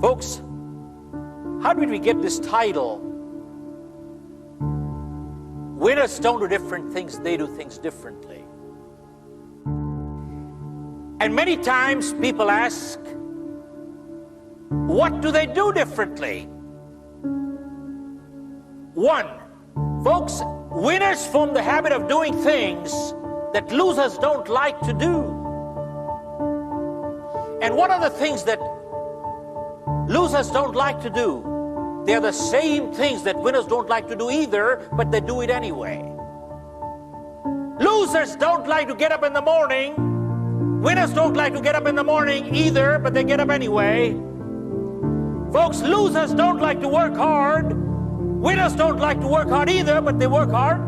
Folks, how did we get this title? Winners don't do different things, they do things differently. And many times people ask, what do they do differently? One, folks, winners form the habit of doing things that losers don't like to do. And what are the things that losers don't like to do? They're the same things that winners don't like to do either, but they do it anyway. Losers don't like to get up in the morning. Winners don't like to get up in the morning either, but they get up anyway. Folks, losers don't like to work hard. Winners don't like to work hard either, but they work hard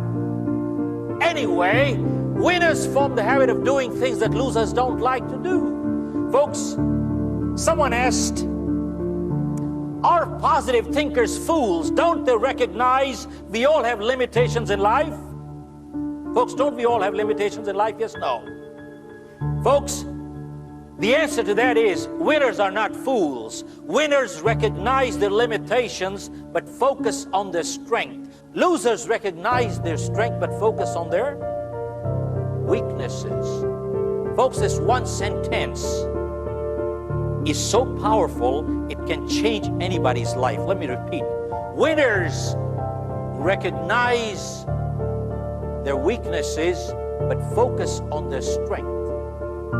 anyway. Winners form the habit of doing things that losers don't like to do. Folks, someone asked, are positive thinkers fools? Don't they recognize we all have limitations in life? Folks, don't we all have limitations in life? Yes, no. Folks, the answer to that is winners are not fools. Winners recognize their limitations but focus on their strength. Losers recognize their strength but focus on their weaknesses. Folks, this one sentence is so powerful, it can change anybody's life. Let me repeat. Winners recognize their weaknesses but focus on their strength.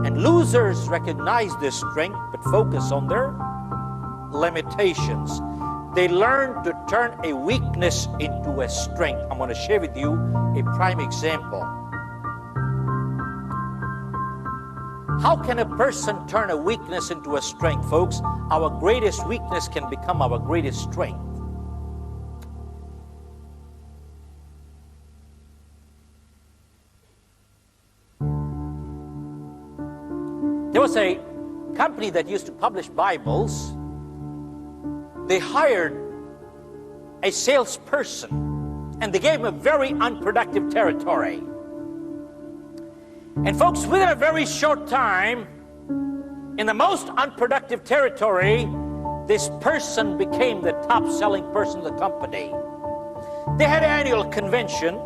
And losers recognize their strength but focus on their limitations. They learn to turn a weakness into a strength. I'm going to share with you a prime example. How can a person turn a weakness into a strength, folks? Our greatest weakness can become our greatest strength. There was a company that used to publish Bibles. They hired a salesperson and they gave him a very unproductive territory. And folks, within a very short time, in the most unproductive territory, this person became the top-selling person in the company. They had an annual convention.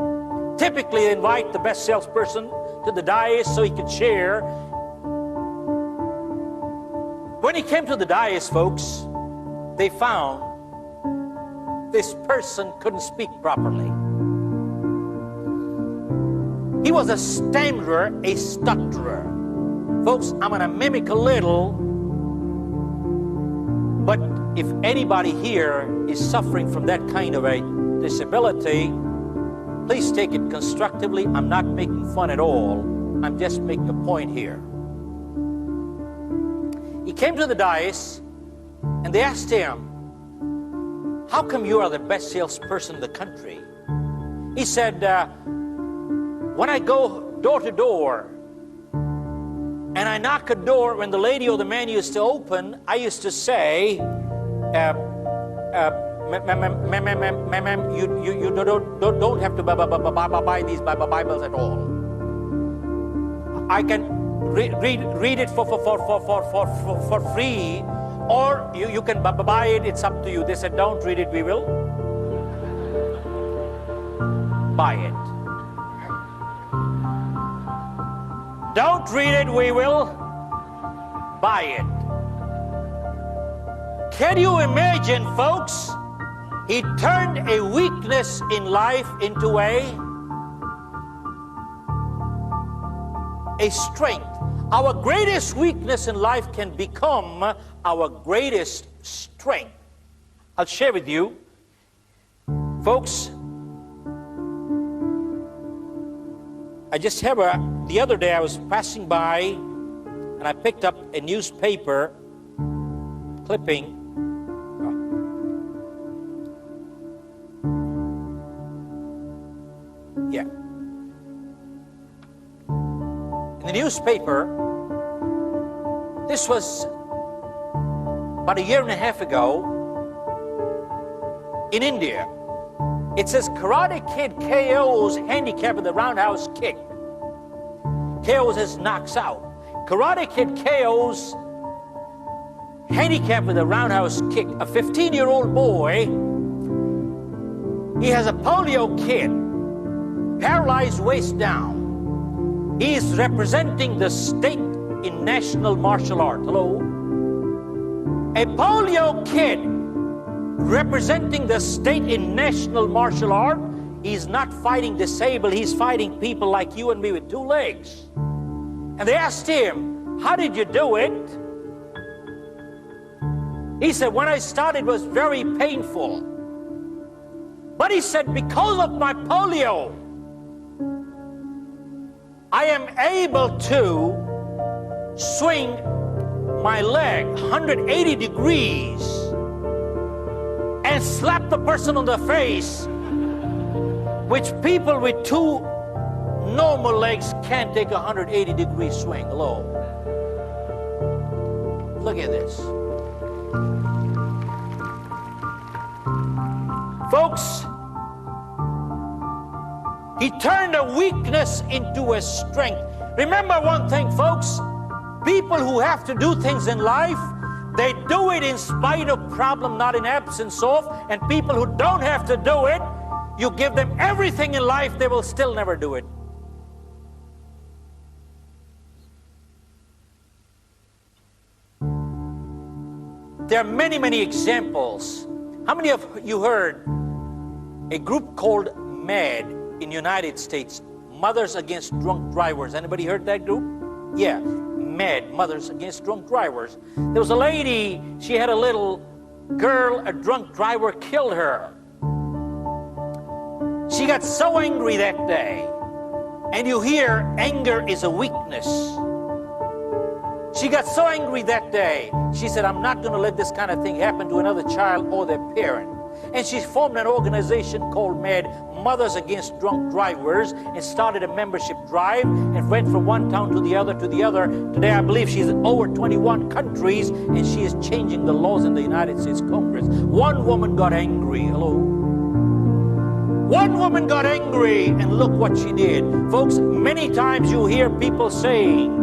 Typically, they invite the best salesperson to the dais so he could share. When he came to the dais, folks, they found this person couldn't speak properly. He was a stammerer, a stutterer. Folks, I'm going to mimic a little, but if anybody here is suffering from that kind of a disability, please take it constructively. I'm not making fun at all. I'm just making a point here. He came to the dais, and they asked him, how come you are the best salesperson in the country? He said, when I go door to door, and I knock a door, when the lady or the man used to open, I used to say, ma'am, you don't have to buy these Bibles at all. I can read it for free, or you can buy it, it's up to you. They said, don't read it, we will buy it. Don't read it, we will buy it. Can you imagine, folks? He turned a weakness in life into a strength. Our greatest weakness in life can become our greatest strength. I'll share with you, folks. I just have the other day I was passing by and I picked up a newspaper clipping. Yeah. In the newspaper, this was about a year and a half ago in India. It says Karate Kid KO's handicap in the roundhouse kick. KO's his knocks out. Karate Kid KO's handicapped with a roundhouse kick. A 15-year-old boy, he has a polio kid, paralyzed waist down. He is representing the state in national martial art. Hello? A polio kid representing the state in national martial art. He's not fighting disabled, he's fighting people like you and me with two legs. And they asked him, how did you do it? He said, when I started it was very painful. But he said, because of my polio, I am able to swing my leg 180 degrees and slap the person on the face, which people with two normal legs can't take a 180-degree swing. Hello. Look at this. Folks, he turned a weakness into a strength. Remember one thing, folks. People who have to do things in life, they do it in spite of problem, not in absence of. And people who don't have to do it, you give them everything in life, they will still never do it. There are many, many examples. How many of you heard a group called MAD in the United States, Mothers Against Drunk Drivers? Anybody heard that group? Yeah, MAD, Mothers Against Drunk Drivers. There was a lady, she had a little girl, a drunk driver killed her. She got so angry that day. And you hear anger is a weakness. She got so angry that day, she said, I'm not going to let this kind of thing happen to another child or their parent. And she formed an organization called MAD, Mothers Against Drunk Drivers, and started a membership drive and went from one town to the other to the other. Today, I believe she's in over 21 countries, and she is changing the laws in the United States Congress. One woman got angry. Hello? One woman got angry, and look what she did. Folks, many times you hear people saying,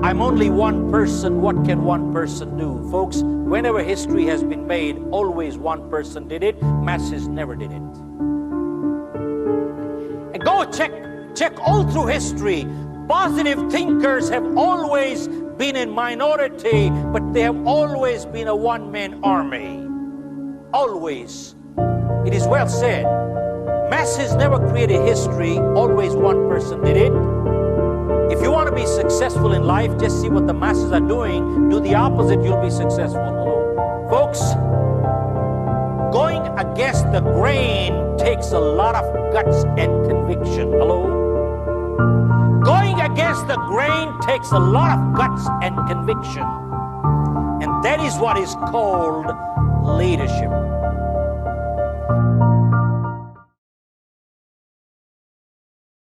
I'm only one person, what can one person do? Folks, whenever history has been made, always one person did it, masses never did it. And go check all through history. Positive thinkers have always been in minority, but they have always been a one-man army. Always. It is well said. Masses never created history, always one person did it. If you want to be successful in life, just see what the masses are doing. Do the opposite, you'll be successful. Hello. Folks, going against the grain takes a lot of guts and conviction. Hello. Going against the grain takes a lot of guts and conviction. And that is what is called leadership.